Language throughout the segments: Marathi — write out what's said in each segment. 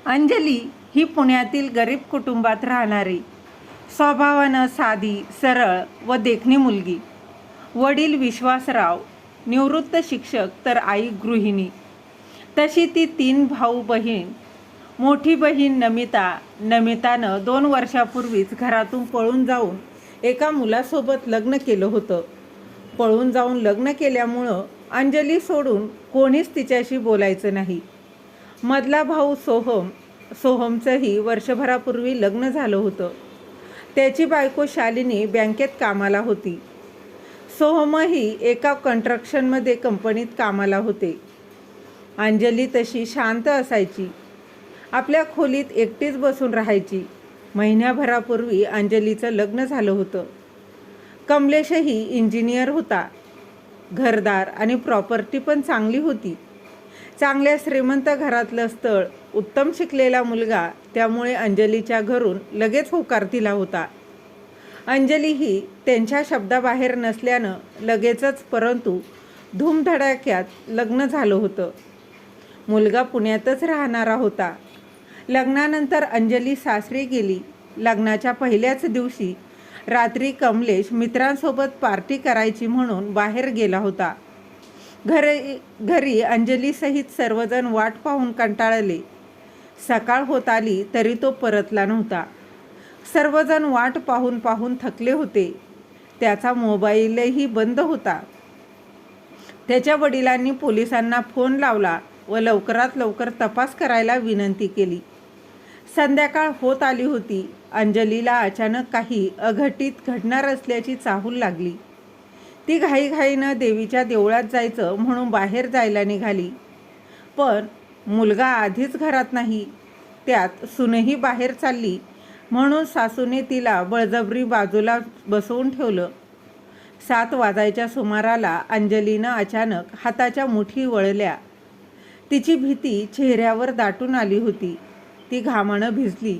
अंजली ही पुण्यातील गरीब कुटुंबात राहणारी, स्वभावानं साधी, सरळ व देखणी मुलगी. वडील विश्वासराव निवृत्त शिक्षक तर आई गृहिणी. तशी ती 3 भाऊ बहीण. मोठी बहीण नमितानं 2 वर्षापूर्वीच घरातून पळून जाऊन एका मुलासोबत लग्न केलं होतं. पळून जाऊन लग्न केल्यामुळं अंजली सोडून कोणीच तिच्याशी बोलायचं नाही. मधला भाऊ सोहमचंही वर्षभरापूर्वी लग्न झालं होतं. त्याची बायको शालिनी बँकेत कामाला होती. सोहमही एका कंस्ट्रक्शनमध्ये कंपनीत कामाला होते. अंजली तशी शांत असायची. आपल्या खोलीत एकटीच बसून राहायची. महिन्याभरापूर्वी अंजलीचं लग्न झालं होतं. कमलेशही इंजिनियर होता. घरदार आणि प्रॉपर्टी पण चांगली होती. चांगल्या श्रीमंत घरातलं स्थळ, उत्तम शिकलेला मुलगा, त्यामुळे अंजलीच्या घरून लगेच होकार दिला होता. अंजलीही त्यांच्या शब्दाबाहेर नसल्यानं लगेचच, परंतु धूमधडाक्यात लग्न झालं होतं. मुलगा पुण्यातच राहणारा होता. लग्नानंतर अंजली सासरी गेली. लग्नाच्या पहिल्याच दिवशी रात्री कमलेश मित्रांसोबत पार्टी करायची म्हणून बाहेर गेला होता. घरी अंजलीसहित सर्वजण वाट पाहून कंटाळले. सकाळ होत आली तरी तो परतला नव्हता. सर्वजण वाट पाहून पाहून थकले होते. त्याचा मोबाईलही बंद होता. त्याच्या वडिलांनी पोलिसांना फोन लावला व लवकरात लवकर तपास करायला विनंती केली. संध्याकाळ होत आली होती. अंजलीला अचानक काही अघटित घडणार असल्याची चाहूल लागली. ती घाईघाईनं देवीच्या देवळात जायचं म्हणून बाहेर जायला निघाली. पण मुलगा आधीच घरात नाही, त्यात सूनही बाहेर चालली, म्हणून सासूने तिला बळजबरी बाजूला बसवून ठेवलं. 7 वाजायच्या सुमाराला अंजलीनं अचानक हाताच्या मुठी वळल्या. तिची भीती चेहऱ्यावर दाटून आली होती. ती घामानं भिजली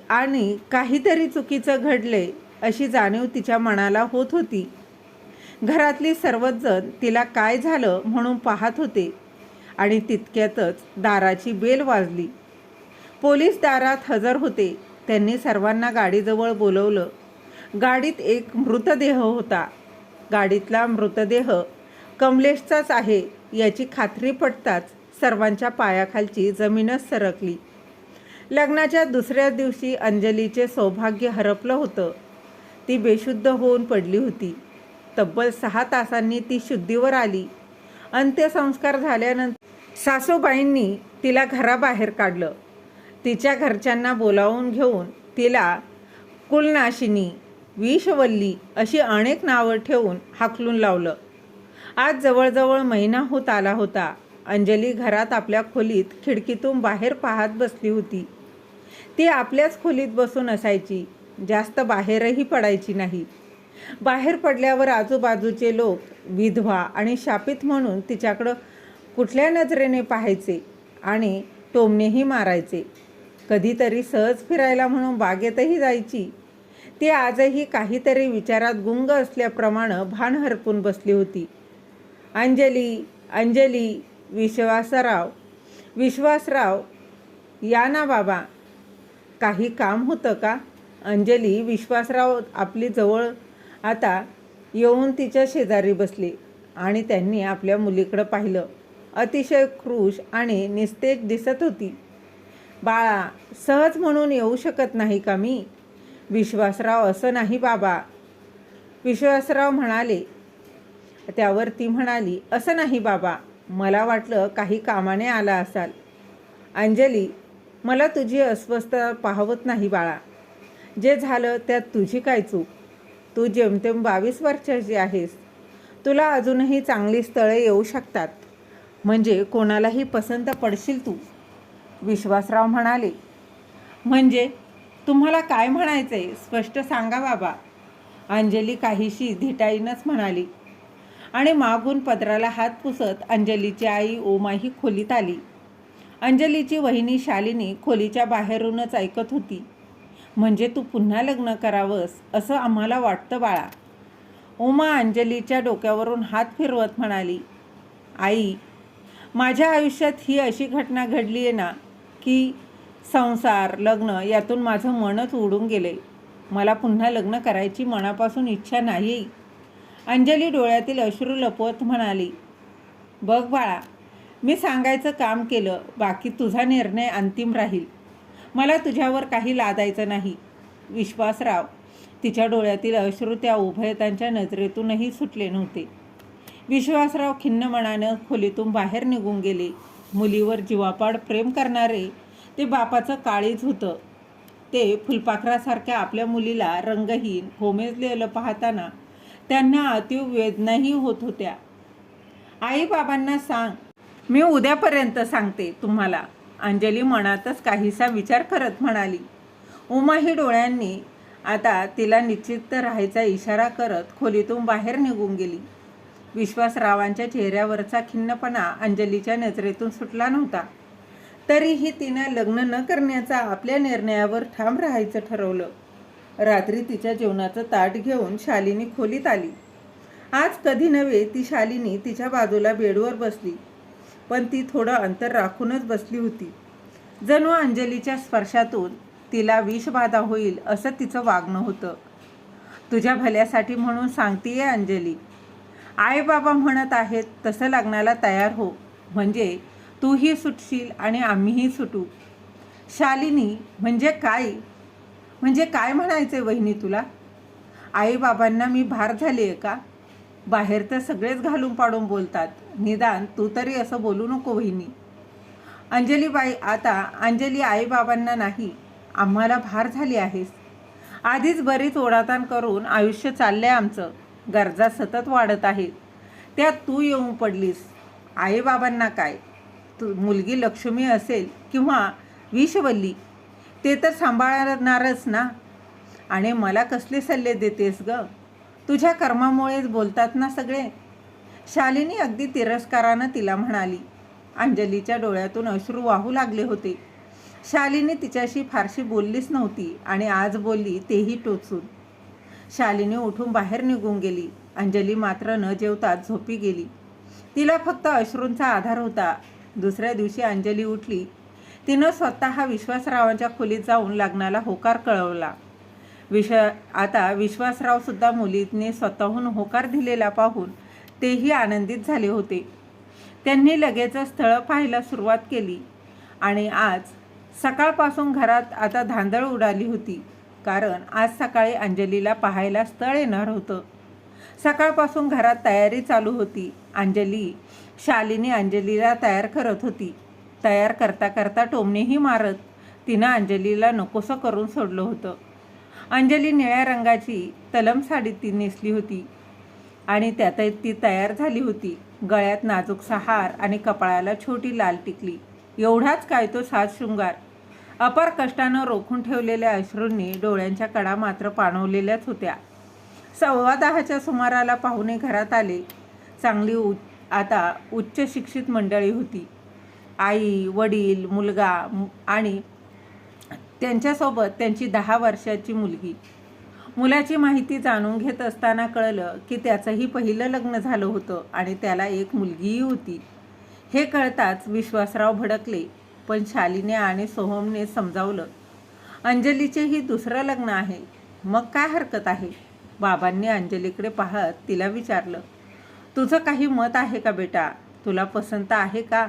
आणि काहीतरी चुकीचं घडलंय अशी जाणीव तिच्या मनाला होत होती. घरातली सर्वच जण तिला काय झालं म्हणून पाहत होते आणि तितक्यातच दाराची बेल वाजली. पोलीस दारात हजर होते. त्यांनी सर्वांना गाडीजवळ बोलवलं. गाडीत एक मृतदेह होता. गाडीतला मृतदेह कमलेशचाच आहे याची खात्री पटताच सर्वांच्या पायाखालची जमीनच सरकली. लग्नाच्या दुसऱ्या दिवशी अंजलीचे सौभाग्य हरपलं होतं. ती बेशुद्ध होऊन पडली होती. तब्बल 6 तासांनी ती शुद्धीवर आली. अंत्यसंस्कार झाल्यानंतर सासूबाईंनी तिला घराबाहेर काढलं. तिच्या घरच्यांना बोलावून घेऊन तिला कुलनाशिनी, विषवल्ली अशी अनेक नावं ठेवून हाकलून लावलं. आज जवळजवळ महिना होत आला होता. अंजली घरात आपल्या खोलीत खिडकीतून बाहेर पाहत बसली होती. ती आपल्याच खोलीत बसून असायची. जास्त बाहेरही पडायची नाही. बाहेर पडल्यावर आजूबाजूचे लोक विधवा आणि शापित म्हणून तिच्याकडं कुठल्या नजरेने पाहायचे आणि टोमणेही मारायचे. कधीतरी सहज फिरायला म्हणून बागेतही जायची. ती आजही काहीतरी विचारात गुंग असल्याप्रमाणे भान हरपून बसली होती. अंजली, विश्वासराव, या ना बाबा. काही काम होतं का? अंजली विश्वासराव आपली जवळ आता येऊन तिच्या शेजारी बसले आणि त्यांनी आपल्या मुलीकडं पाहिलं. अतिशय खुश आणि निस्तेज दिसत होती. बाळा, सहज म्हणून येऊ शकत नाही का मी? विश्वासराव, असं नाही बाबा, विश्वासराव म्हणाले. त्यावर ती म्हणाली, असं नाही बाबा, मला वाटलं काही कामाने आला असाल. अंजली, मला तुझी अस्वस्थता पाहवत नाही बाळा. जे झालं त्यात तुझी काय चूक? तू जेमतेम 22 वर्षाची आहेस. तुला अजूनही चांगली स्थळे येऊ शकतात. म्हणजे कोणालाही पसंत पडशील तू. विश्वासराव म्हणाले. म्हणजे तुम्हाला काय म्हणायचंय? स्पष्ट सांगा बाबा. अंजली काहीशी धिटाईनच म्हणाली आणि मागून पदराला हात पुसत अंजलीची आई ओमाही खोलीत आली. अंजलीची वहिनी शालिनी खोलीच्या बाहेरूनच ऐकत होती. म्हणजे तू पुन्हा लग्न करावंस असं आम्हाला वाटतं बाळा. उमा अंजलीच्या डोक्यावरून हात फिरवत म्हणाली. आई, माझ्या आयुष्यात ही अशी घटना घडली आहे ना की संसार लग्न यातून माझं मनच उडून गेले. मला पुन्हा लग्न करायची मनापासून इच्छा नाही. अंजली डोळ्यातील अश्रू लपवत म्हणाली. बघ बाळा, मी सांगायचं काम केलं, बाकी तुझा निर्णय अंतिम राहील. मला तुझ्यावर काही लादायचं नाही. विश्वासराव, तिच्या डोळ्यातील अश्रू त्या उभयतांच्या नजरेतूनही सुटले नव्हते. विश्वासराव खिन्न मनानं खोलीतून बाहेर निघून गेले. मुलीवर जीवापाड प्रेम करणारे ते बापाचं काळीज होतं. ते फुलपाखरासारख्या आपल्या मुलीला रंगहीन होमेजलेलं पाहताना त्यांना अतीव वेदनाही होत होत्या. आई बाबांना सांग, मी उद्यापर्यंत सांगते तुम्हाला, अंजली मनातच काहीसा विचार करत म्हणाली. उमाही डोळ्यांनी आता तिला निश्चित राहायचा इशारा करत खोलीतून बाहेर निघून गेली. विश्वासरावांच्या चेहऱ्यावरचा खिन्नपणा अंजलीच्या नजरेतून सुटला नव्हता. तरीही तिनं लग्न न करण्याचा आपल्या निर्णयावर ठाम राहायचं ठरवलं. रात्री तिच्या जेवणाचं ताट घेऊन शालिनी खोलीत आली. आज कधी नव्हे ती शालिनी तिच्या बाजूला बेडवर बसली, पण ती थोडं अंतर राखूनच बसली होती. जणू अंजलीच्या स्पर्शातून तिला विषबाधा होईल असं तिचं वागणं होतं. तुझ्या भल्यासाठी म्हणून सांगतेय अंजली, आई बाबा म्हणत आहेत तसं लग्नाला तयार हो, म्हणजे तूही सुटशील आणि आम्हीही सुटू. शालिनी, म्हणजे काय म्हणायचे वहिनी तुला? आईबाबांना मी भार झाली आहे का? बाहेर तर सगळेच घालून पाडून बोलतात, निदान तू तरी असं बोलू नको वहिनी. अंजली आईबाबांना नाही, आम्हाला भार झाली आहेस. आधीच बरीच ओढाताण करून आयुष्य चाललंय आमचं. गरजा सतत वाढत आहेत, त्यात तू येऊन पडलीस. आईबाबांना काय, तू मुलगी लक्ष्मी असेल किंवा विषवल्ली, ते तर सांभाळणारच ना. आणि मला कसले सल्ले देतेस ग? तुझ्या कर्मामुळेच बोलतात ना सगळे. शालिनी अगदी तिरस्कारानं तिला म्हणाली. अंजलीच्या डोळ्यातून अश्रू वाहू लागले होते. शालिनी तिच्याशी फारशी बोललीच नव्हती आणि आज बोलली तेही टोचून. शालिनी उठून बाहेर निघून गेली. अंजली मात्र न जेवताच झोपी गेली. तिला फक्त अश्रूंचा आधार होता. दुसऱ्या दिवशी अंजली उठली. तिनं स्वतः विश्वासरावांच्या खोलीत जाऊन लग्नाला होकार कळवला. आता विश्वासरावसुद्धा मुलीने स्वतःहून होकार दिलेला पाहून तेही आनंदित झाले होते. त्यांनी लगेचच स्थळं पाहायला सुरुवात केली आणि आज सकाळपासून घरात आता धांदळ उडाली होती, कारण आज सकाळी अंजलीला पाहायला स्थळ येणार होतं. सकाळपासून घरात तयारी चालू होती. शालिनी अंजलीला तयार करत होती. तयार करता करता टोमणेही मारत तिनं अंजलीला नकोसं करून सोडलं होतं. अंजली निळ्या रंगाची तलम साडी ती नेसली होती आणि त्यात ती तयार झाली होती. गळ्यात नाजूकसा हार आणि कपाळाला छोटी लाल टिकली. एवढाच काय तो साज शृंगार. अपार कष्टानं रोखून ठेवलेल्या अश्रूंनी डोळ्यांच्या कडा मात्र पाणवलेल्याच होत्या. 10:15च्या सुमाराला पाहुणे घरात आले. चांगली आता उच्च शिक्षित मंडळी होती. आई, वडील, मुलगा आणि त्यांच्यासोबत त्यांची 10 वर्षाची मुलगी. मुलाची माहिती जाणून घेत असताना कळलं की त्याचंही पहिलं लग्न झालं होतं आणि त्याला एक मुलगीही होती. हे कळताच विश्वासराव भडकले, पण शालिनी आणि सोहमने समजावलं. अंजलीचेही दुसरं लग्न आहे, मग काय हरकत आहे? बाबांनी अंजलीकडे पाहत तिला विचारलं, तुझं काही मत आहे का बेटा? तुला पसंत आहे का?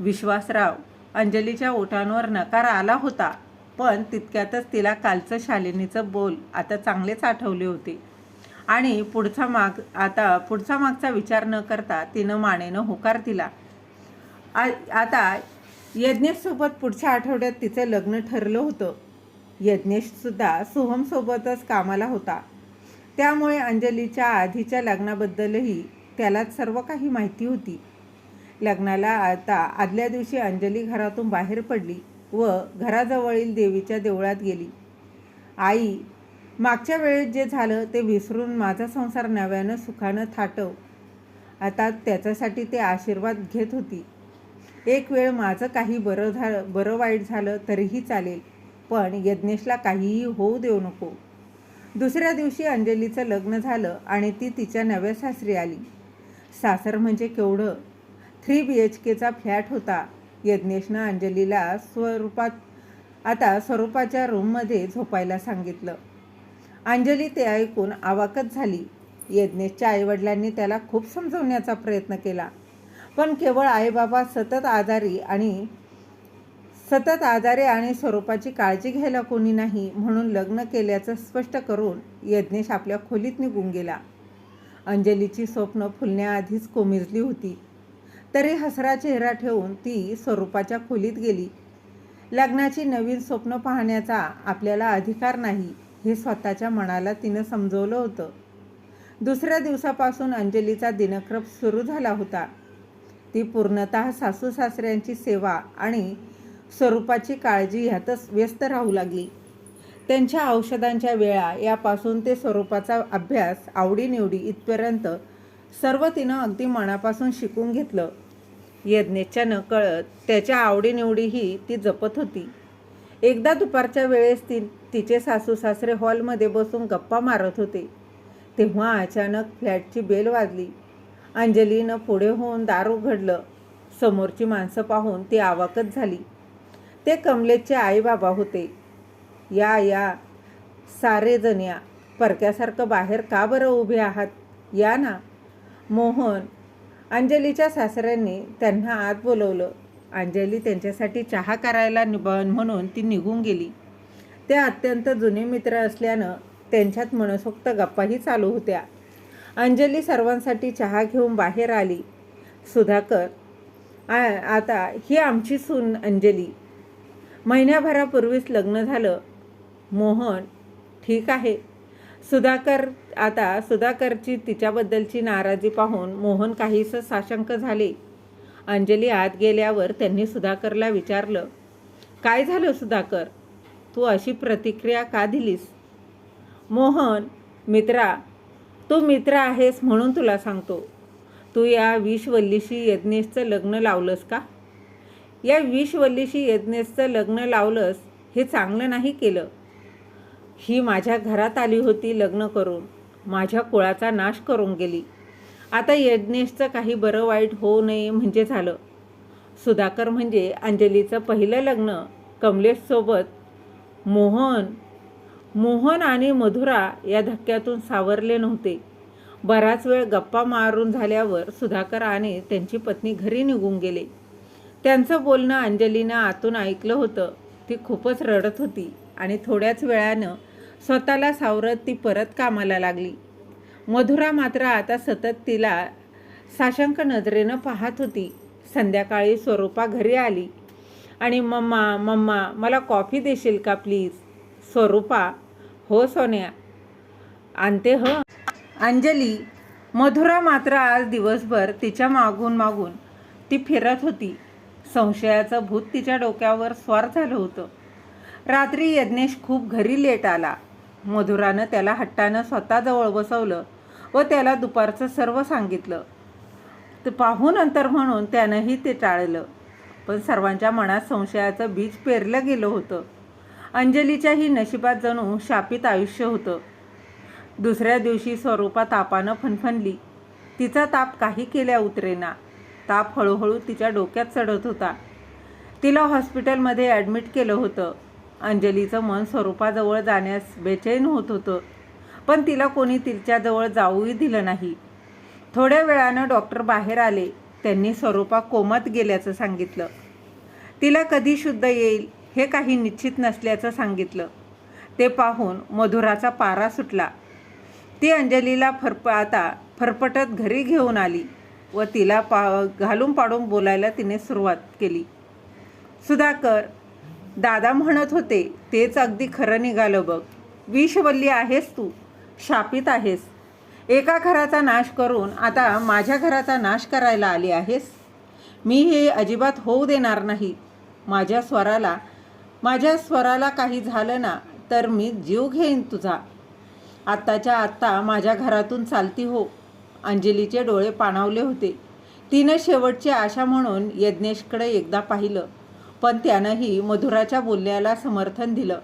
विश्वासराव, अंजलीच्या ओठांवर नकार आला होता, पण तितक्यातच तिला कालचं शालिनीचं बोल आता चांगलेच आठवले होते आणि पुढचा मागचा विचार न करता तिनं मानेनं होकार दिला. आता यज्ञेशसोबत पुढच्या आठवड्यात तिचं लग्न ठरलं होतं. यज्ञेशसुद्धा सोहमसोबतच कामाला होता, त्यामुळे अंजलीच्या आधीच्या लग्नाबद्दलही त्याला सर्व काही माहिती होती. लग्नाला आता आदल्या दिवशी अंजली घरातून बाहेर पडली व घराजवळील देवीच्या देवळात गेली. आई, मागच्या वेळेत जे झालं ते विसरून माझा संसार नव्यानं सुखानं थाटव. आता त्याच्यासाठी ते आशीर्वाद घेत होती. एक वेळ माझं काही बरं वाईट झालं तरीही चालेल, पण यज्ञेशला काहीही होऊ देऊ नको. दुसऱ्या दिवशी अंजलीचं लग्न झालं आणि ती तिच्या नव्या सासरी आली. सासर म्हणजे केवढं! 3 BHKचा फ्लॅट होता. यज्ञेशनं अंजलीला स्वरूपाच्या रूममध्ये झोपायला सांगितलं. अंजली ते ऐकून अवाकच झाली. यज्ञेशच्या आईवडिलांनी त्याला खूप समजवण्याचा प्रयत्न केला, पण केवळ आईबाबा सतत आजारी आणि स्वरूपाची काळजी घ्यायला कोणी नाही म्हणून लग्न केल्याचं स्पष्ट करून यज्ञेश आपल्या खोलीत निघून गेला. अंजलीची स्वप्न फुलण्याआधीच कोमेजली होती, तरी हसरा चेहरा ठेवून ती स्वरूपाच्या खोलीत गेली. लग्नाची नवीन स्वप्न पाहण्याचा आपल्याला अधिकार नाही हे स्वतःच्या मनाला तिनं समजवलं होतं. दुसऱ्या दिवसापासून अंजलीचा दिनक्रम सुरू झाला होता. ती पूर्णतः सासू सासऱ्यांची सेवा आणि स्वरूपाची काळजी ह्यातच व्यस्त राहू लागली. त्यांच्या औषधांच्या वेळा यापासून ते स्वरूपाचा अभ्यास, आवडीनिवडी इथपर्यंत सर्व तिनं अगदी मनापासून शिकून घेतलं. यज्ञेशच्या नकळत त्याच्या आवडीनिवडीही ती जपत होती. एकदा दुपारच्या वेळेस तिचे सासू सासरे हॉलमध्ये बसून गप्पा मारत होते, तेव्हा अचानक फ्लॅटची बेल वाजली. अंजलीनं पुढे होऊन दार उघडलं. समोरची माणसं पाहून ती अवाकच झाली. ते कमलेशचे आईबाबा होते. या सारे जण या. परक्यासारखं बाहेर का बरं उभे आहात? या ना. मोहन, अंजलीच्या सासऱ्यांनी त्यांना आत बोलवलं. अंजली त्यांच्यासाठी चहा करायला म्हणून ती निघून गेली. ते अत्यंत जुने मित्र असल्यानं त्यांच्यात मनसोक्त गप्पाही चालू होत्या. अंजली सर्वांसाठी चहा घेऊन बाहेर आली. सुधाकर, आता ही आमची सून अंजली. महिन्याभरापूर्वीच लग्न झालं. मोहन, ठीक आहे. सुधाकरची तिच्याबद्दलची नाराजी पाहून मोहन काहीसं साशंक झाले. अंजली आत गेल्यावर त्यांनी सुधाकरला विचारलं, काय झालं सुधाकर? तू अशी प्रतिक्रिया का दिलीस? मोहन, मित्रा, तू मित्र आहेस म्हणून तुला सांगतो. तू या विषवल्लीशी यज्ञेशचं लग्न लावलंस का? या विषवल्लीशी यज्ञेशचं लग्न लावलंस हे चांगलं नाही केलं. ही माझ्या घरात आली होती लग्न करून, माझ्या कुळाचा नाश करून गेली. आता यज्ञेशचं काही बरं वाईट होऊ नये म्हणजे झालं. सुधाकर म्हणजे अंजलीचं पहिलं लग्न कमलेशसोबत. मोहन आणि मधुरा या धक्क्यातून सावरले नव्हते. बराच वेळ गप्पा मारून झाल्यावर सुधाकर आणि त्यांची पत्नी घरी निघून गेले. त्यांचं बोलणं अंजलीनं आतून ऐकलं होतं. ती खूपच रडत होती आणि थोड्याच वेळानं स्वतःला सावरत ती परत कामाला लागली. मधुरा मात्र आता सतत तिला साशंक नजरेनं पाहत होती. संध्याकाळी स्वरूपा घरी आली आणि मम्मा मला कॉफी देशील का प्लीज? स्वरूपा, हो सोन्या, आणते ह. अंजली. मधुरा मात्र आज दिवसभर तिच्या मागून ती फिरत होती. संशयाचं भूत तिच्या डोक्यावर स्वार झालं होतं. रात्री यज्ञेश खूप घरी लेट आला. मधुरानं त्याला हट्टानं स्वतःजवळ बसवलं व त्याला दुपारचं सर्व सांगितलं. ते पाहून अंतर म्हणून त्यानंही ते टाळलं, पण सर्वांच्या मनात संशयाचं बीज पेरलं गेलं होतं. अंजलीच्याही नशिबात जणू शापित आयुष्य होतं. दुसऱ्या दिवशी स्वरूपा तापानं फणफणली. तिचा ताप काही केल्या उतरेना. ताप हळूहळू तिच्या डोक्यात चढत होता. तिला हॉस्पिटलमध्ये ॲडमिट केलं होतं. अंजलीचं मन स्वरूपाजवळ जाण्यास बेचैन होत होतं, पण तिला कोणी तिच्याजवळ जाऊही दिलं नाही. थोड्या वेळानं डॉक्टर बाहेर आले. त्यांनी स्वरूपा कोमात गेल्याचं सांगितलं. तिला कधी शुद्ध येईल हे काही निश्चित नसल्याचं सांगितलं. ते पाहून मधुराचा पारा सुटला. ती अंजलीला फरफटत घरी घेऊन आली व तिला घालून पाडून बोलायला तिने सुरुवात केली. सुधाकर, दादा म्हणत होते तेच अगदी खरं निघालं बघ. विषवल्ली आहेस तू, शापित आहेस. एका घराचा नाश करून आता माझ्या घराचा नाश करायला आली आहेस. मी हे अजिबात होऊ देणार नाही. माझ्या स्वराला काही झालं ना तर मी जीव घेईन तुझा. आत्ताच्या आत्ता माझ्या घरातून चालती हो. अंजलीचे डोळे पाणावले होते. तिनं शेवटची आशा म्हणून यज्ञेशकडे एकदा पाहिलं, पण त्यानंही मधुराच्या बोलण्याला समर्थन दिलं.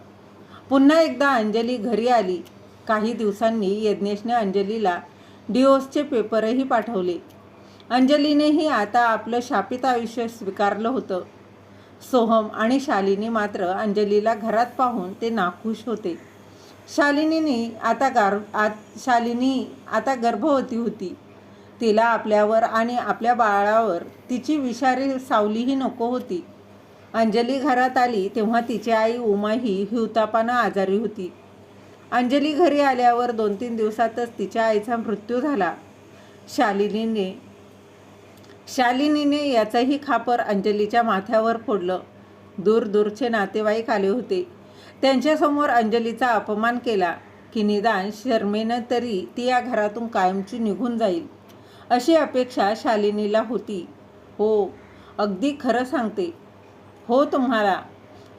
पुन्हा एकदा अंजली घरी आली. काही दिवसांनी यज्ञेशने अंजलीला डिवोर्सचे पेपरही पाठवले. अंजलीनेही आता आपलं शापित आयुष्य स्वीकारलं होतं. सोहम आणि शालिनी मात्र अंजलीला घरात पाहून ते नाखुश होते. शालिनी आता गर्भवती होती. तिला आपल्यावर आणि आपल्या बाळावर तिची विषारी सावलीही नको होती. अंजली घरात आली तेव्हा तिची आई उमाही हिवतापानं आजारी होती. अंजली घरी आल्यावर 2-3 दिवसातच तिच्या आईचा मृत्यू झाला. शालिनीने याचंही खापर अंजलीच्या माथ्यावर फोडलं. दूरचे नातेवाईक आले होते. त्यांच्यासमोर अंजलीचा अपमान केला की निदान शर्मेनं तरी ती या घरातून कायमची निघून जाईल अशी अपेक्षा शालिनीला होती. हो, अगदी खरं सांगते. हो, तुम्हाला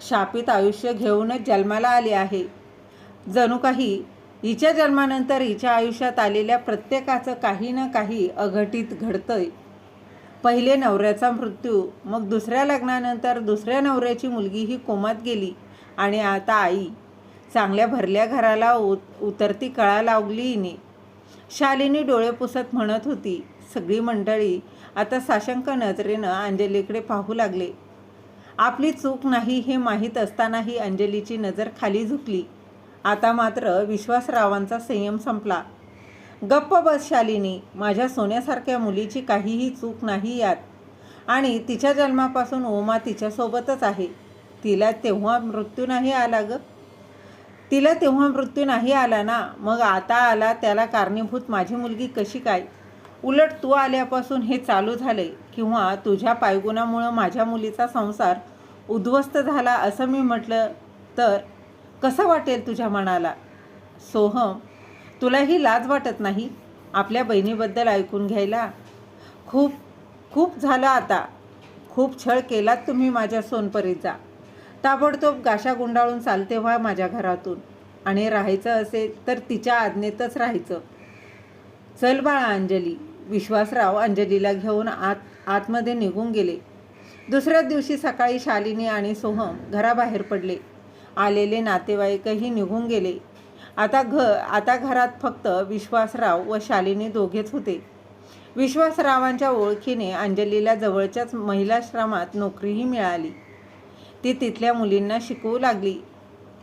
शापित आयुष्य घेऊनच जन्माला आले आहे. जणू काही हिच्या जन्मानंतर हिच्या आयुष्यात आलेल्या प्रत्येकाचं काही ना काही अघटित घडतंय. पहिले नवऱ्याचा मृत्यू, मग दुसऱ्या लग्नानंतर दुसऱ्या नवऱ्याची मुलगी ही कोमात गेली आणि आता आई. चांगल्या भरल्या घराला उतरती कळा लावली हिने. शालिनी डोळे पुसत म्हणत होती. सगळी मंडळी आता साशंक नजरेनं अंजलीकडे पाहू लागले. आपली चूक नाही हे माहीत असतानाही अंजलीची नजर खाली झुकली. आता मात्र विश्वासरावांचा संयम संपला. गप्प बस शालिनी, माझ्या सोन्यासारख्या मुलीची काहीही चूक नाही यात. आणि तिच्या जन्मापासून उमा तिच्यासोबतच आहे. तिला तेव्हा मृत्यू नाही आला ना, मग आता आला त्याला कारणीभूत माझी मुलगी कशी काय? उलट तू आल्यापासून हे चालू झालंय. किंवा तुझ्या पायगुणामुळं माझ्या मुलीचा संसार उद्ध्वस्त झाला असं मी म्हटलं तर कसं वाटेल तुझ्या मनाला? सोहम, तुलाही लाज वाटत नाही आपल्या बहिणीबद्दल ऐकून घ्यायला? खूप झालं आता. खूप छळ केलात तुम्ही माझ्या सोनपरीचा. ताबडतोब गाशा गुंडाळून चालते व्हा माझ्या घरातून. आणि राहायचं असेल तर तिच्या आज्ञेतच राहायचं. चल बाळा अंजली. विश्वासराव अंजलीला घेऊन आतमध्ये निघून गेले. दुसऱ्या दिवशी सकाळी शालिनी आणि सोहम घराबाहेर पडले. आलेले नातेवाईकही निघून गेले. आता घरात फक्त विश्वासराव व शालिनी दोघेच होते. विश्वासरावांच्या ओळखीने अंजलीला जवळच्याच महिलाश्रमात नोकरीही मिळाली. ती तिथल्या मुलींना शिकवू लागली.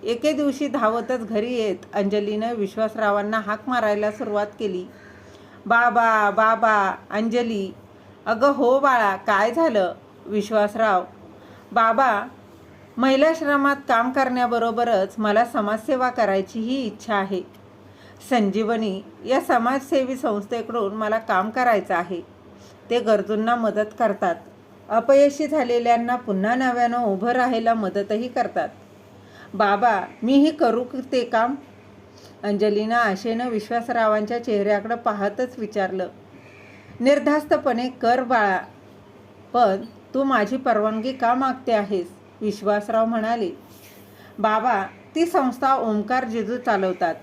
एके दिवशी धावतच घरी येत अंजलीनं विश्वासरावांना हाक मारायला सुरुवात केली. बाबा बाबा. अंजली, अगं हो बाळा, काय झालं? विश्वासराव, बाबा, महिलाश्रमात काम करण्याबरोबरच मला समाजसेवा करायचीही इच्छा आहे. संजीवनी या समाजसेवी संस्थेकडून मला काम करायचं आहे. ते गरजूंना मदत करतात. अपयशी झालेल्यांना पुन्हा नव्यानं उभं राहायला मदतही करतात. बाबा, मीही करू ते काम? अंजलीनं आशेनं विश्वासरावांच्या चेहऱ्याकडं पाहतच विचारलं. निर्धास्तपणे कर बाळा, पण तू माझी परवानगी का मागते आहेस? विश्वासराव म्हणाले. बाबा, ती संस्था ओंकार जिजू चालवतात.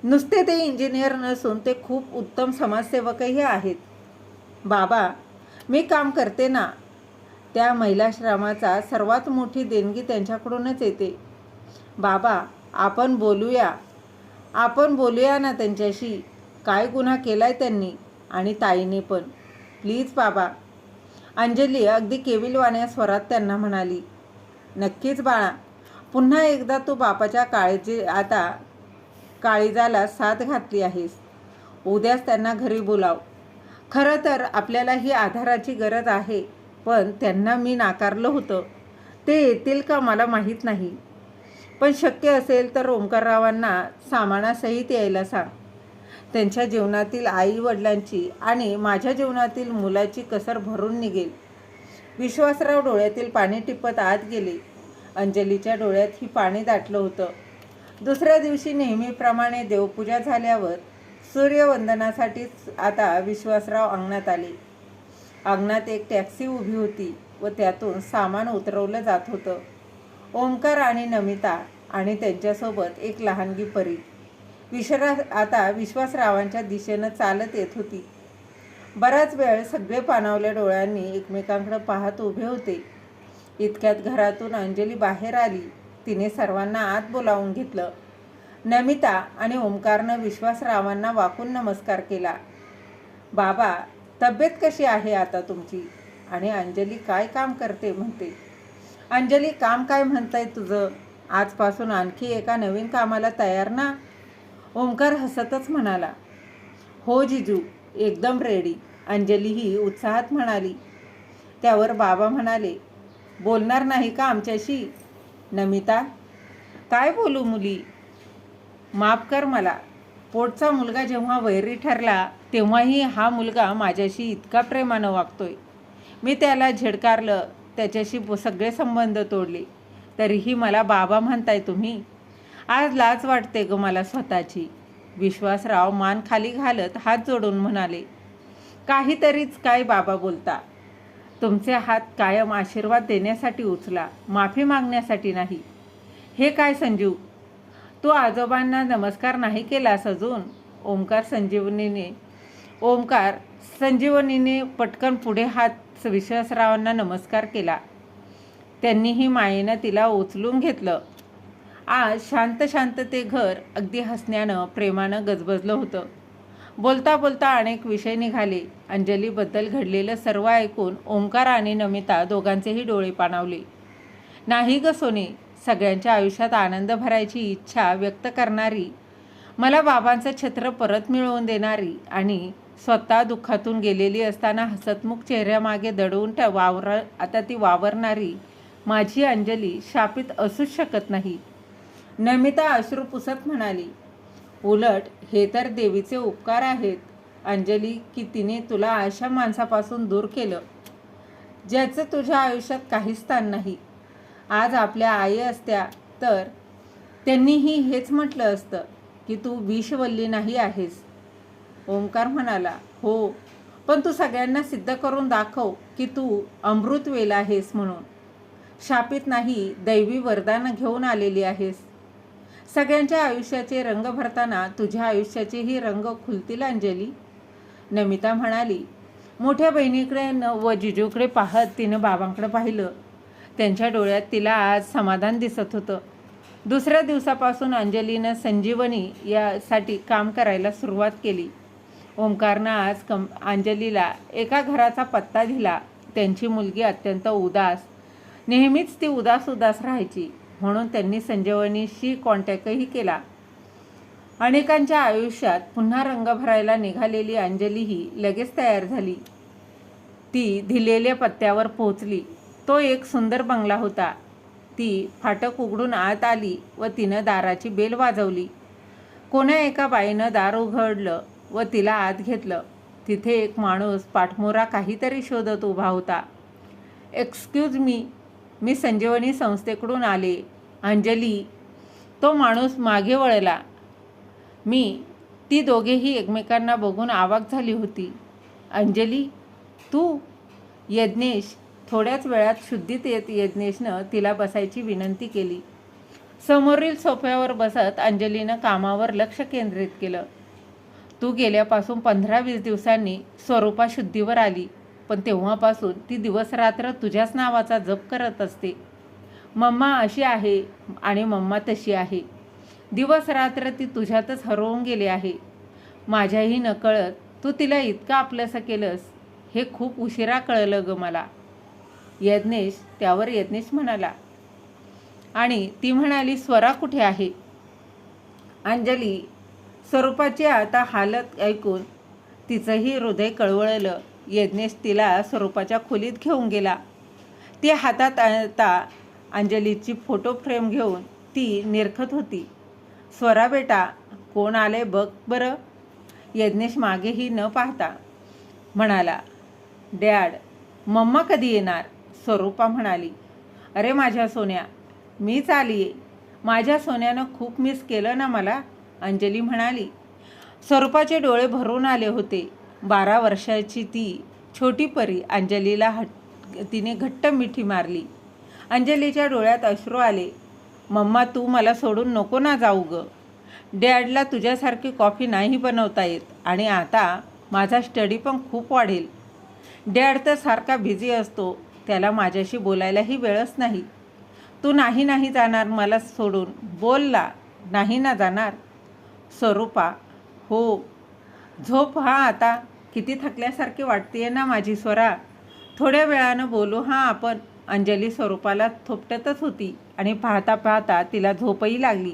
नुसते ते इंजिनियर नसून ते खूप उत्तम समाजसेवकही आहेत. बाबा, मी काम करते ना. त्या महिलाश्रमाचा सर्वात मोठी देणगी त्यांच्याकडूनच येते. बाबा, आपण बोलूया ना त्यांच्याशी. काय गुन्हा केलाय त्यांनी आणि ताईने पण. प्लीज बाबा. अंजली अगदी केविलवाण्या स्वरात त्यांना म्हणाली. नक्कीच बाळा. पुन्हा एकदा तू बापाच्या काळीजाला साथ घातली आहेस. उद्याच त्यांना घरी बोलाव. खरं तर आपल्याला ही आधाराची गरज आहे, पण त्यांना मी नाकारलं होतं. ते येतील का मला माहीत नाही, पण शक्य असेल तर ओंकाररावांना सामानासहित यायला सांग. त्यांच्या जीवनातील आई वडिलांची आणि माझ्या जीवनातील मुलाची कसर भरून निघेल. विश्वासराव डोळ्यातील पाणी टिपत आत गेले. अंजलीच्या डोळ्यातही पाणी दाटलं होतं. दुसऱ्या दिवशी नेहमीप्रमाणे देवपूजा झाल्यावर सूर्यवंदनासाठीच आता विश्वासराव अंगणात आले. अंगणात एक टॅक्सी उभी होती व त्यातून सामान उतरवलं जात होतं. ओंकार आणि नमिता आणि त्यांच्यासोबत एक लहानगी परी आता विश्वासरावांच्या दिशेनं चालत येत होती. बराच वेळ सगळे पाणावल्या डोळ्यांनी एकमेकांकडे पाहत उभे होते. इतक्यात घरातून अंजली बाहेर आली. तिने सर्वांना आत बोलावून घेतलं. नमिता आणि ओंकारनं विश्वासरावांना वाकून नमस्कार केला. बाबा, तब्येत कशी आहे आता तुमची? आणि अंजली काय काम करते म्हणते. अंजली, काम काय म्हणताय तुझं? आजपासून आणखी एका नवीन कामाला तयार ना? ओंकार हसतच म्हणाला. हो जिजू, एकदम रेडी, अंजलीही उत्साहात म्हणाली. त्यावर बाबा म्हणाले, बोलणार नाही का आमच्याशी? नमिता, काय बोलू मुली? माफ कर मला. पोटचा मुलगा जेव्हा वैरी ठरला तेव्हाही हा मुलगा माझ्याशी इतका प्रेमानं वागतोय. मी त्याला झिडकारलं, त्याच्याशी सगळे संबंध तोडले, तरीही मला बाबा म्हणताय तुम्ही? आज लाज वाटते ग मला स्वतःची. विश्वासराव मान खाली घालत हात जोडून म्हणाले, काहीतरीच काय बाबा बोलता. तुमचे हात कायम आशीर्वाद देण्यासाठी उचला, माफी मागण्यासाठी नाही. हे काय संजीव, तू आजोबांना नमस्कार नाही केलास अजून? ओंकार संजीवनीने पटकन पुढे हात विश्वासरावांना नमस्कार केला. त्यांनीही मायेनं तिला उचलून घेतलं. आज शांत शांत ते घर अगदी हसण्यानं प्रेमानं गजबजलं होतं. बोलता बोलता अनेक विषय निघाले. अंजलीबद्दल घडलेलं सर्व ऐकून ओंकार आणि नमिता दोघांचेही डोळे पाणावले. नाही ग सोने, सगळ्यांच्या आयुष्यात आनंद भरायची इच्छा व्यक्त करणारी, मला बाबांचं छत्र परत मिळवून देणारी आणि स्वतः दुःखातून गेलेली असताना हसतमुख चेहऱ्यामागे दडवून आता ती वावरणारी माझी अंजली शापित असूच शकत नाही. नमिता अश्रू पुसत म्हणाली, उलट हे तर देवीचे उपकार आहेत अंजली, की तिने तुला अशा माणसापासून दूर केलं ज्याचं तुझ्या आयुष्यात काही स्थान नाही. आज आपल्या आई असत्या तर त्यांनीही हेच म्हटलं असतं की तू विषवल्ली नाही आहेस. ओंकार म्हणाला, हो, पण तू सगळ्यांना सिद्ध करून दाखव की तू अमृतवेल आहेस म्हणून. शापित नाही, दैवी वरदान घेऊन आलेली आहेस. सगळ्यांच्या आयुष्याचे रंग भरताना तुझ्या आयुष्याचेही रंग खुलतील अंजली. नमिता म्हणाली. मोठ्या बहिणीकडे व जिजूकडे पाहत तिनं बाबांकडे पाहिलं. त्यांच्या डोळ्यात तिला आज समाधान दिसत होतं. दुसऱ्या दिवसापासून अंजलीनं संजीवनी यासाठी काम करायला सुरुवात केली. ओंकारनं आज अंजलीला एका घराचा पत्ता दिला. त्यांची मुलगी अत्यंत उदास, नेहमीच ती उदास राहायची, म्हणून त्यांनी संजीवनीशी कॉन्टॅक्टही केला. अनेकांच्या आयुष्यात पुन्हा रंग भरायला निघालेली अंजलीही लगेच तयार झाली. ती दिलेल्या पत्त्यावर पोहोचली. तो एक सुंदर बंगला होता. ती फाटक उघडून आत आली व तिनं दाराची बेल वाजवली. कोण्या एका बाईनं दार उघडलं व तिला आत घेतलं. तिथे एक माणूस पाठमोरा काहीतरी शोधत उभा होता. एक्सक्यूज मी संजीवनी संस्थेकडून आले. अंजली. तो माणूस मागे वळला. ती दोघेही एकमेकांना बघून अवाक झाली होती. अंजली, तू? यज्ञेश. थोड्याच वेळात शुद्धीत येत यज्ञेशनं तिला बसायची विनंती केली. समोरील सोफ्यावर बसत अंजलीनं कामावर लक्ष केंद्रित केलं. तू गेल्यापासून 15-20 दिवसांनी स्वरूपा शुद्धीवर आली, पण तेव्हापासून ती दिवसरात्र तुझ्याच नावाचा जप करत असते. मम्मा अशी आहे आणि मम्मा तशी आहे. दिवसरात्र ती तुझ्यातच हरवून गेली आहे. माझ्याही नकळत तू तिला इतकं आपलंसं केलंस हे खूप उशिरा कळलं ग मला. त्यावर यज्ञेश म्हणाला. आणि ती म्हणाली, स्वरा कुठे आहे? अंजली. स्वरूपाची आता हालत ऐकून तिचंही हृदय कळवळलं. यज्ञेश तिला स्वरूपाच्या खोलीत घेऊन गेला. ती हातात आता अंजलीची फोटो फ्रेम घेऊन ती निरखत होती. स्वरा बेटा, कोण आले बघ बरं. यज्ञेश मागेही न पाहता म्हणाला. डॅड. मम्मा कधी येणार? स्वरूपा म्हणाली. अरे माझ्या सोन्या, मीच आली आहे. माझ्या सोन्यानं खूप मिस केलं ना मला, अंजली म्हणाली. स्वरूपाचे डोळे भरून आले होते. 12 वर्षाची ती छोटी परी अंजलीला तिने घट्ट मिठी मारली. अंजलीच्या डोळ्यात अश्रू आले. मम्मा, तू मला सोडून नको ना जाऊ ग. डॅडला तुझ्यासारखी कॉफी नाही बनवता येत आणि आता माझा स्टडी पण खूप वाढेल. डॅड तर सारखा बिझी असतो, त्याला माझ्याशी बोलायलाही वेळच नाही. तू नाही जाणार मला सोडून? बोल ना, नाही ना जाणार? स्वरूपा. हो. झोप हा आता. किती थकल्यासारखी वाटतेय ना माझी स्वरा. थोड्या वेळानं बोलू हां आपण. अंजली स्वरूपाला थोपटतच होती आणि पाहता पाहता तिला झोपही लागली.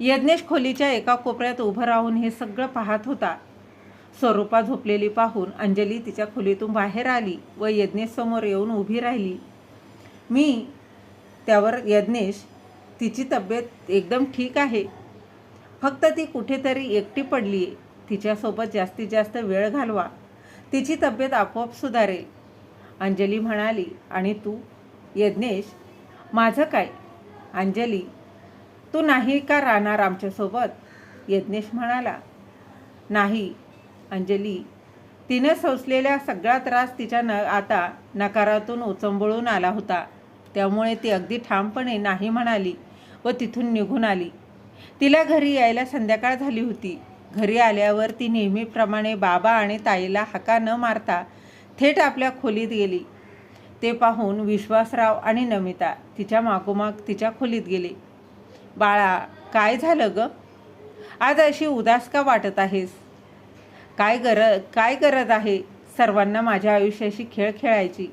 यज्ञेश खोलीच्या एका कोपऱ्यात उभं राहून हे सगळं पाहत होता. स्वरूपा झोपलेली पाहून अंजली तिच्या खोलीतून बाहेर आली व यज्ञेश समोर येऊन उभी राहिली. त्यावर यज्ञेश, तिची तब्येत एकदम ठीक आहे, फक्त ती कुठेतरी एकटी पडली आहे. तिच्यासोबत जास्तीत जास्त वेळ घालवा, तिची तब्येत आपोआप सुधारेल, अंजली म्हणाली. आणि तू? यज्ञेश, माझं काय? अंजली, तू नाही का राहणार आमच्यासोबत? यज्ञेश म्हणाला. नाही अंजली. तिनं सोसलेला सगळा त्रास तिच्या आता नकारातून उचंबळून आला होता. त्यामुळे ती अगदी ठामपणे नाही म्हणाली व तिथून निघून आली. तिला घरी यायला संध्याकाळ झाली होती. घरी आल्यावर ती नेहमीप्रमाणे बाबा आणि ताईला हाका न मारता थेट आपल्या खोलीत गेली. ते पाहून विश्वासराव आणि नमिता तिच्या मागोमाग तिच्या खोलीत गेले. बाळा, काय झालं ग? आज अशी उदास का वाटत आहेस? काय गरज आहे सर्वांना माझ्या आयुष्याशी खेळ खेळायची?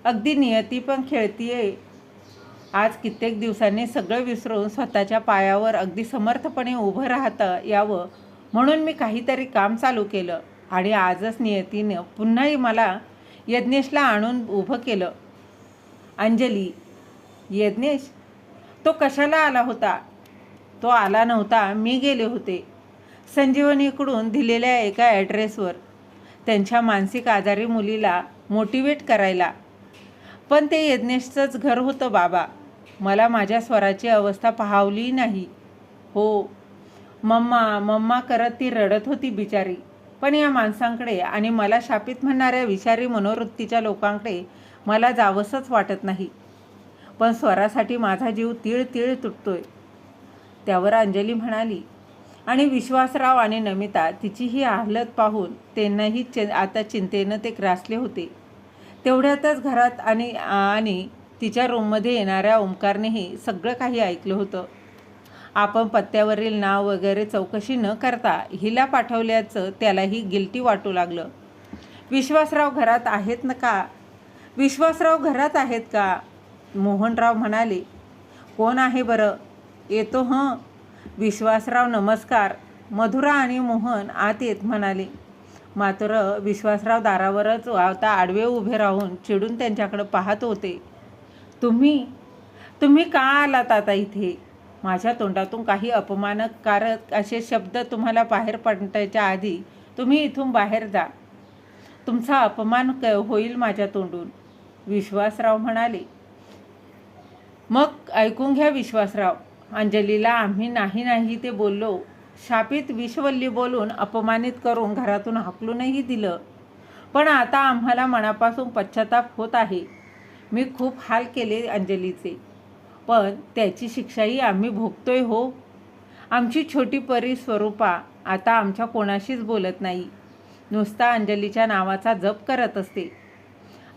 अगदी नियती पण खेळतीये. आज कित्येक दिवसांनी सगळं विसरून स्वतःच्या पायावर अगदी समर्थपणे उभं राहता यावं म्हणून मी काहीतरी काम चालू केलं आणि आजच नियतीनं पुन्हाही मला यज्ञेशला आणून उभं केलं. अंजली, यज्ञेश? तो कशाला आला होता? तो आला नव्हता, मी गेले होते संजीवनीकडून दिलेल्या एका ॲड्रेसवर त्यांच्या मानसिक आजारी मुलीला मोटिवेट करायला. पण ते यज्ञेशचंच घर होतं बाबा. मला माझ्या स्वराची अवस्था पाहावली नाही. हो, मम्मा मम्मा करत ती रडत होती बिचारी. पण या माणसांकडे आणि मला शापित म्हणणाऱ्या विषारी मनोवृत्तीच्या लोकांकडे मला जावंसंच वाटत नाही. पण स्वरासाठी माझा जीव तीळ तीळ तुटतोय. त्यावर अंजली म्हणाली. आणि विश्वासराव आणि नमिता तिची ही हालत पाहून त्यांनाही आता चिंतेनं ते ग्रासले होते. तेवढ्यातच घरात आणि तिच्या रूममध्ये येणाऱ्या ओंकारनेही सगळं काही ऐकलं होतं. आपण पत्त्यावरील नाव वगैरे चौकशी न करता हिला पाठवल्याचं त्यालाही गिल्टी वाटू लागलं. विश्वासराव घरात आहेत ना का? विश्वासराव घरात आहेत का? मोहनराव म्हणाले. कोण आहे बरं? येतो हं. विश्वासराव नमस्कार. मधुरा आणि मोहन आत येत म्हणाले. मात्र विश्वासराव दारावरच आता आडवे उभे राहून चिडून त्यांच्याकडे पाहत होते. तुम्ही का आलात आता इथे? माझ्या तोंडातून काही अपमानकारक असे शब्द तुम्हाला बाहेर पडण्याच्या आधी तुम्ही इथून बाहेर जा. तुमचा अपमान होईल माझ्या तोंडून, विश्वासराव म्हणाले. मग ऐकून घ्या विश्वासराव. अंजलीला आम्ही नाही ते बोललो. शापित विषवल्ली बोलून अपमानित करून घरातून हाकलूनही दिलं. पण आता आम्हाला मनापासून पश्चाताप होत आहे. मी खूप हाल केले अंजलीचे, पण त्याची शिक्षाही आम्ही भोगतोय हो. आमची छोटी परी स्वरूपा आता आमच्या कोणाशीच बोलत नाही, नुसता अंजलीच्या नावाचा जप करत असते.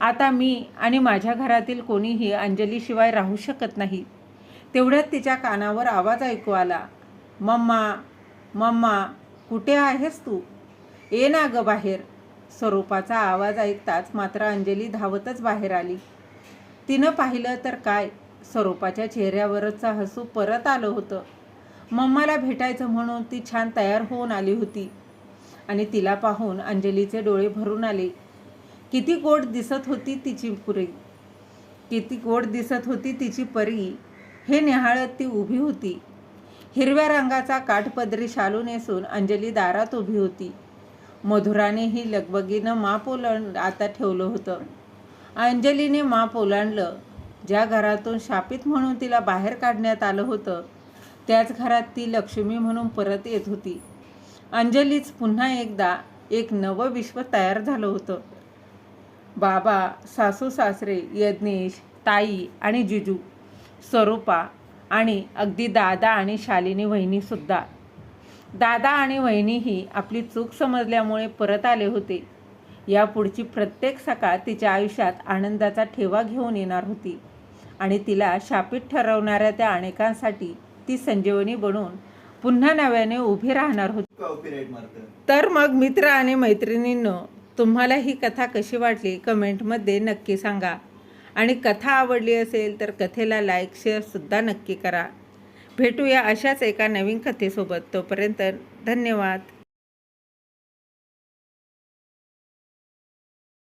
आता मी आणि माझ्या घरातील कोणीही अंजलीशिवाय राहू शकत नाही. तेवढ्यात तिच्या कानावर आवाज ऐकू आला. मम्मा मम्मा, कुठे आहेस तू? ये ना ग बाहेर. स्वरूपाचा आवाज ऐकताच मात्र अंजली धावतच बाहेर आली. तिनं पाहिलं तर काय, स्वरूपाच्या चेहऱ्यावरचं हसू परत आलं होतं. मम्माला भेटायचं म्हणून ती छान तयार होऊन आली होती आणि तिला पाहून अंजलीचे डोळे भरून आले. किती गोड दिसत होती तिची परी हे निहाळत ती उभी होती. हिरव्या रंगाचा काठपदरी शालू नेसून अंजली दारात उभी होती. मधुरानेही लगबगीनं माप आता ठेवलं होतं. अंजलीने माप ओलांडलं. ज्या घरातून शापित म्हणून तिला बाहेर काढण्यात आलं होतं त्याच घरात ती लक्ष्मी म्हणून परत येत होती. अंजलीच पुन्हा एकदा एक नवं विश्व तयार झालं होतं. बाबा, सासू सासरे, यज्ञेश, ताई आणि जिजू, स्वरूपा आणि अगदी दादा आणि शालिनी वहिनीसुद्धा. दादा आणि वहिनीही आपली चूक समजल्यामुळे परत आले होते. यापुढची प्रत्येक सकाळ तिच्या आयुष्यात आनंदाचा ठेवा घेऊन येणार होती आणि तिला शापित ठरवणाऱ्या त्या अनेकांसाठी ती संजीवनी बनून पुन्हा नव्याने उभी राहणार होती. तर मग मित्र आणि मैत्रिणींनो, तुम्हाला ही कथा कशी वाटली कमेंटमध्ये नक्की सांगा. आणि कथा आवडली असेल तर कथेला लाईक शेअरसुद्धा नक्की करा. भेटूया अशाच एका नवीन कथेसोबत. तोपर्यंत धन्यवाद.